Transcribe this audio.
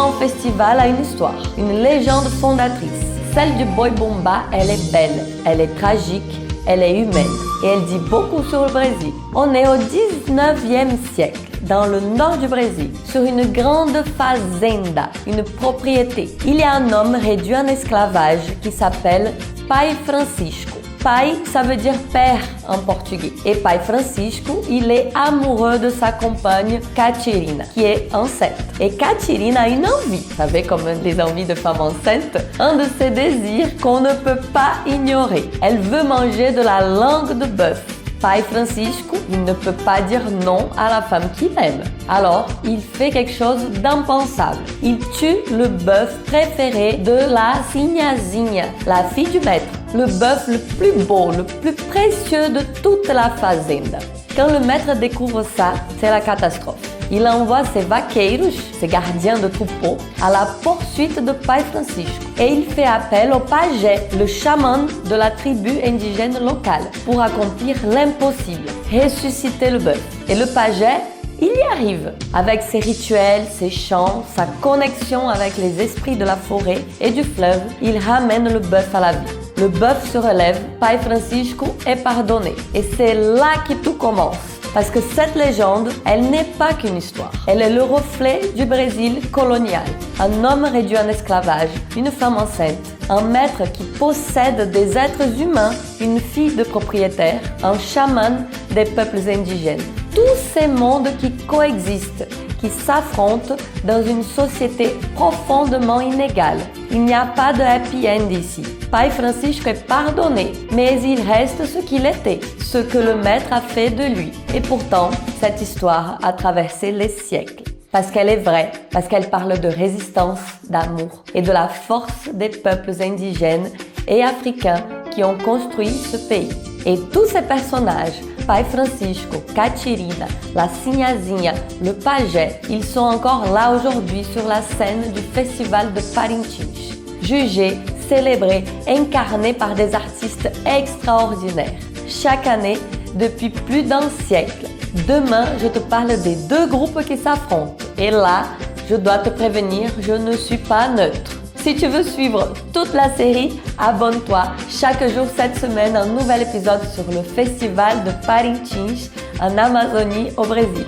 grand festival a une histoire, une légende fondatrice. Celle du Boi Bomba, elle est belle, elle est tragique, elle est humaine et elle dit beaucoup sur le Brésil. On est au 19e siècle, dans le nord du Brésil, sur une grande fazenda, une propriété. Il y a un homme réduit en esclavage qui s'appelle Pai Francisco. Pai, ça veut dire père en portugais. Et Pai Francisco, il est amoureux de sa compagne Catirina, qui est enceinte. Et Catirina a une envie, vous savez, comme les envies de femmes enceintes, un de ses désirs qu'on ne peut pas ignorer. Elle veut manger de la langue de bœuf. Pai Francisco, il ne peut pas dire non à la femme qu'il aime. Alors, il fait quelque chose d'impensable. Il tue le bœuf préféré de la Sinhazinha, la fille du maître. Le bœuf le plus beau, le plus précieux de toute la fazenda. Quand le maître découvre ça, c'est la catastrophe. Il envoie ses vaqueiros, ses gardiens de troupeau, à la poursuite de Pai Francisco. Et il fait appel au pajé, le chaman de la tribu indigène locale, pour accomplir l'impossible, ressusciter le bœuf. Et le pajé, il y arrive. Avec ses rituels, ses chants, sa connexion avec les esprits de la forêt et du fleuve, il ramène le bœuf à la vie. Le bœuf se relève, Pai Francisco est pardonné. Et c'est là que tout commence. Parce que cette légende, elle n'est pas qu'une histoire. Elle est le reflet du Brésil colonial. Un homme réduit en esclavage, une femme enceinte, un maître qui possède des êtres humains, une fille de propriétaire, un chaman des peuples indigènes. Tous ces mondes qui coexistent, qui s'affrontent dans une société profondément inégale. Il n'y a pas de happy end ici. Pai Francisco est pardonné, mais il reste ce qu'il était, ce que le maître a fait de lui. Et pourtant, cette histoire a traversé les siècles. Parce qu'elle est vraie, parce qu'elle parle de résistance, d'amour et de la force des peuples indigènes et africains qui ont construit ce pays. Et tous ces personnages, Pai Francisco, Catirina, la Sinhazinha, le pajé, ils sont encore là aujourd'hui sur la scène du festival de Parintins. Jugés, célébrés, incarnés par des artistes extraordinaires. Chaque année, depuis plus d'un siècle. Demain, je te parle des deux groupes qui s'affrontent. Et là, je dois te prévenir, je ne suis pas neutre. Si tu veux suivre toute la série, abonne-toi. Chaque jour cette semaine, un nouvel épisode sur le festival de Parintins en Amazonie au Brésil.